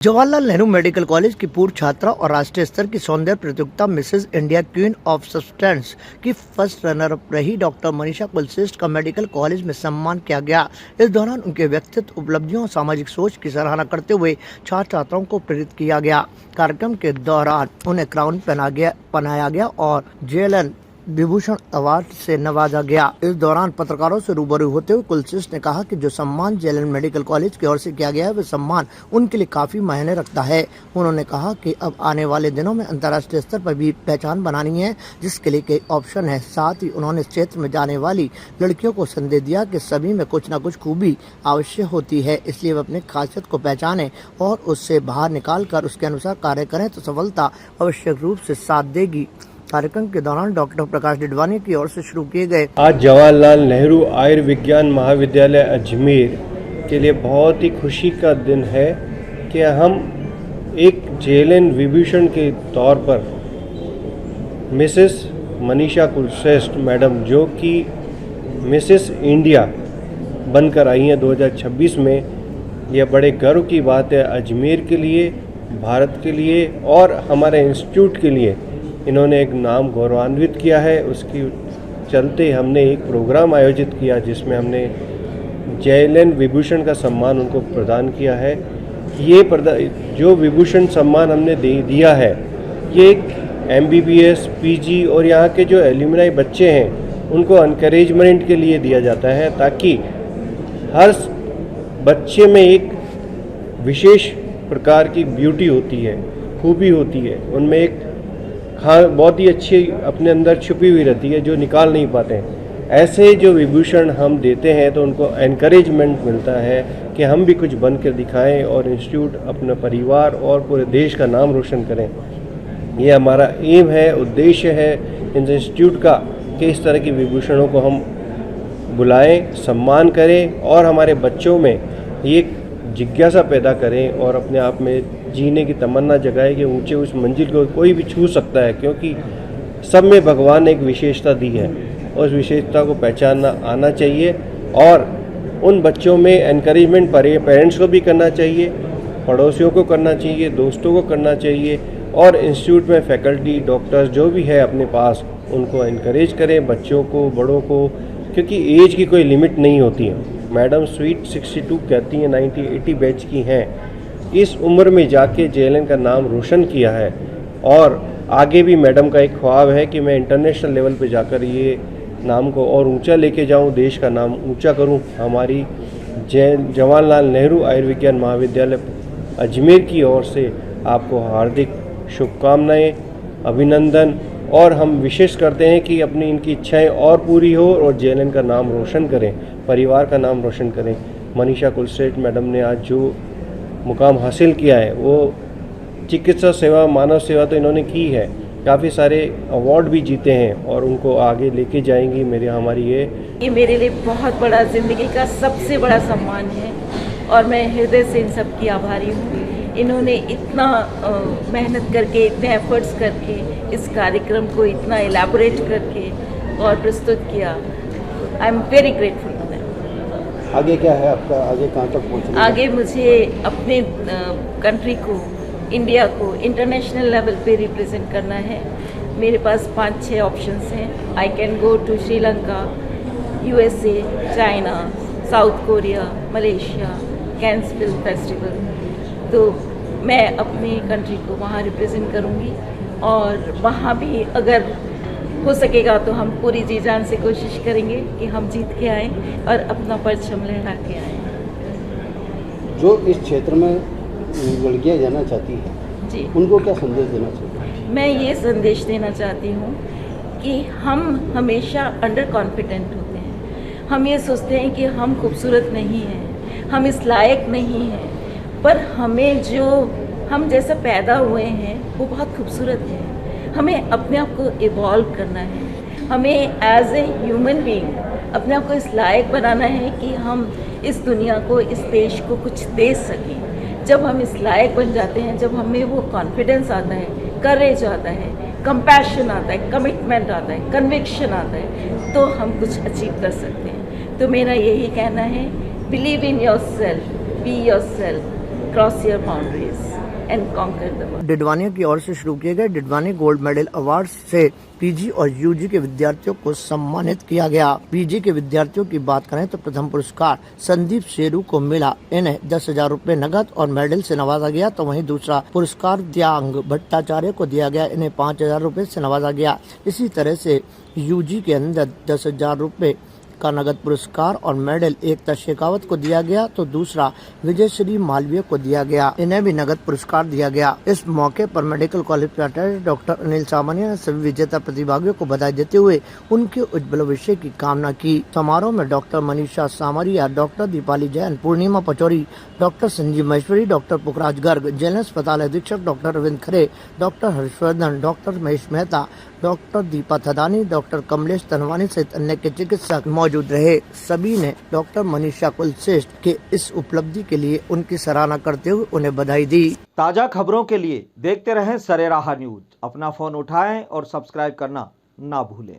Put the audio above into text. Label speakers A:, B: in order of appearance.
A: Jawaharlal Nehru medical college की पूर्व छात्रा और राष्ट्रीय स्तर की सौंदर्य प्रतियोगिता Mrs India queen of substance की फर्स्ट रनर अप रही डॉक्टर मनीषा कुलश्रेष्ठ का मेडिकल कॉलेज में सम्मान किया गया। इस दौरान उनके व्यक्तित्व, उपलब्धियों और सामाजिक सोच की सराहना करते हुए छात्र छात्राओं को प्रेरित किया गया। कार्यक्रम के दौरान उन्हें क्राउन पहनाया गया और JLN विभूषण अवार्ड से नवाजा गया। इस दौरान पत्रकारों से रूबरू होते हुए कुलश्रेष्ठ ने कहा कि जो सम्मान JLN मेडिकल कॉलेज की ओर से किया गया है वह सम्मान उनके लिए काफी मायने रखता है। उन्होंने कहा कि अब आने वाले दिनों में अंतर्राष्ट्रीय स्तर पर भी पहचान बनानी है, जिसके लिए कई ऑप्शन है। साथ ही उन्होंने इस क्षेत्र में जाने वाली लड़कियों को संदेश दिया कि सभी में कुछ न कुछ खूबी आवश्यक होती है, इसलिए वे अपनी खासियत को पहचाने और उससे बाहर निकाल कर उसके अनुसार कार्य करें तो सफलता आवश्यक रूप से साथ देगी। कार्यक्रम के दौरान डॉक्टर प्रकाश डिडवानी की ओर से शुरू किए गए
B: आज जवाहरलाल नेहरू आयुर्विज्ञान महाविद्यालय अजमेर के लिए बहुत ही खुशी का दिन है कि हम एक JLN विभूषण के तौर पर मिसेस मनीषा कुलश्रेष्ठ मैडम, जो कि मिसेस इंडिया बनकर आई हैं 2026 में, यह बड़े गर्व की बात है अजमेर के लिए, भारत के लिए और हमारे इंस्टीट्यूट के लिए। इन्होंने एक नाम गौरवान्वित किया है। उसकी चलते हमने एक प्रोग्राम आयोजित किया जिसमें हमने JLN विभूषण का सम्मान उनको प्रदान किया है। ये जो विभूषण सम्मान हमने दिया है, ये एक MBBS, PG और यहाँ के जो एल्यूमिनाई बच्चे हैं उनको एनकरेजमेंट के लिए दिया जाता है, ताकि हर बच्चे में एक विशेष प्रकार की ब्यूटी होती है, खूबी होती है, उनमें एक बहुत ही अच्छी अपने अंदर छुपी हुई रहती है जो निकाल नहीं पाते हैं। ऐसे जो विभूषण हम देते हैं तो उनको एनकरेजमेंट मिलता है कि हम भी कुछ बन कर दिखाएँ और इंस्टीट्यूट, अपना परिवार और पूरे देश का नाम रोशन करें। ये हमारा एम है, उद्देश्य है इन इंस्टीट्यूट का कि इस तरह की विभूषणों को हम बुलाएं, सम्मान करें और हमारे बच्चों में ये जिज्ञासा पैदा करें और अपने आप में जीने की तमन्ना जगाए कि ऊंचे उस मंजिल को कोई भी छू सकता है, क्योंकि सब में भगवान ने एक विशेषता दी है और उस विशेषता को पहचानना आना चाहिए। और उन बच्चों में एनकरेजमेंट पेरेंट्स को भी करना चाहिए, पड़ोसियों को करना चाहिए, दोस्तों को करना चाहिए और इंस्टीट्यूट में फैकल्टी, डॉक्टर्स जो भी है अपने पास उनको एनकरेज करें, बच्चों को, बड़ों को, क्योंकि एज की कोई लिमिट नहीं होती है। मैडम स्वीट 62 कहती हैं, 90-80 बैच की हैं। इस उम्र में जाके JLN का नाम रोशन किया है और आगे भी मैडम का एक ख्वाब है कि मैं इंटरनेशनल लेवल पे जाकर ये नाम को और ऊंचा लेके जाऊं, देश का नाम ऊंचा करूं। हमारी जवाहरलाल नेहरू आयुर्विज्ञान महाविद्यालय अजमेर की ओर से आपको हार्दिक शुभकामनाएं, अभिनंदन, और हम विशेष करते हैं कि अपनी इनकी इच्छाएं और पूरी हो और JLN का नाम रोशन करें, परिवार का नाम रोशन करें। मनीषा कुलश्रेष्ठ मैडम ने आज जो मुकाम हासिल किया है वो चिकित्सा सेवा, मानव सेवा तो इन्होंने की है, काफ़ी सारे अवार्ड भी जीते हैं और उनको आगे लेके जाएंगी। हमारी ये
C: मेरे लिए बहुत बड़ा ज़िंदगी का सबसे बड़ा सम्मान है और मैं हृदय से इन सब की आभारी हूँ। इन्होंने इतना मेहनत करके, इतने एफर्ट्स करके इस कार्यक्रम को इतना एलैबोरेट करके और प्रस्तुत किया। I am very grateful to them.
D: आगे क्या है आपका, आगे कहाँ तक पहुँचना?
C: आगे मुझे अपने कंट्री को, इंडिया को इंटरनेशनल लेवल पे रिप्रेजेंट करना है। मेरे पास 5-6 ऑप्शंस हैं। I can go to Sri Lanka, USA, China, South Korea, Malaysia, Cannes film festival. तो मैं अपनी कंट्री को वहाँ रिप्रेजेंट करूँगी और वहाँ भी अगर हो सकेगा तो हम पूरी जी जान से कोशिश करेंगे कि हम जीत के आएँ और अपना परचम लहरा के आएँ।
D: जो इस क्षेत्र में लड़कियाँ जाना चाहती हैं
C: जी,
D: उनको क्या संदेश देना चाहिए?
C: मैं ये संदेश देना चाहती हूँ कि हम हमेशा अंडर कॉन्फिडेंट होते हैं। हम ये सोचते हैं कि हम खूबसूरत नहीं हैं, हम इस लायक नहीं हैं, पर हमें जो हम जैसा पैदा हुए हैं वो बहुत खूबसूरत है। हमें अपने आप को इवॉल्व करना है, हमें एज ए ह्यूमन बीइंग अपने आप को इस लायक बनाना है कि हम इस दुनिया को, इस देश को कुछ दे सकें। जब हम इस लायक बन जाते हैं, जब हमें वो कॉन्फिडेंस आता है, करेज आता है, कंपैशन आता है, कमिटमेंट आता है, कन्विक्शन आता है, तो हम कुछ अचीव कर सकते हैं। तो मेरा यही कहना है, believe in your self, be your self, cross your boundaries and conquer the world.
A: Didwania की ओर से शुरू किए गए डिडवानी गोल्ड मेडल अवार्ड से पीजी और यूजी के विद्यार्थियों को सम्मानित किया गया। पीजी के विद्यार्थियों की बात करें तो प्रथम पुरस्कार संदीप शेरू को मिला, इन्हें 10,000 रुपए नगद और मेडल से नवाजा गया। तो वहीं दूसरा पुरस्कार दियांग भट्टाचार्य को दिया गया, इन्हें 5,000 रुपए से नवाजा गया। इसी तरह से यूजी के अंदर 10,000 रुपए का नगद पुरस्कार और मेडल एकता शेखावत को दिया गया, तो दूसरा विजयश्री मालवीय को दिया गया, इन्हें भी नगद पुरस्कार दिया गया। इस मौके पर मेडिकल कॉलेज प्राचार्य डॉक्टर अनिल सामान्य ने सभी विजेता प्रतिभागियों को बधाई देते हुए उनके उज्ज्वल भविष्य की कामना की। समारोह में doctor Manisha Samariya, doctor Deepali Jain, Purnima Pachauri, doctor Sanjeev Maheshwari, doctor Pukhraj Garg, jail अस्पताल अधीक्षक doctor Arvind Khare, doctor Harshvardhan, doctor Mahesh Mehta, doctor Deepa Thadani, doctor Kamlesh Tanwani सहित अन्य के चिकित्सक मौजूद रहे। सभी ने डॉक्टर मनीषा कुलश्रेष्ठ के इस उपलब्धि के लिए उनकी सराहना करते हुए उन्हें बधाई दी।
E: ताजा खबरों के लिए देखते रहें सरेराह न्यूज। अपना फोन उठाएं और सब्सक्राइब करना ना भूलें।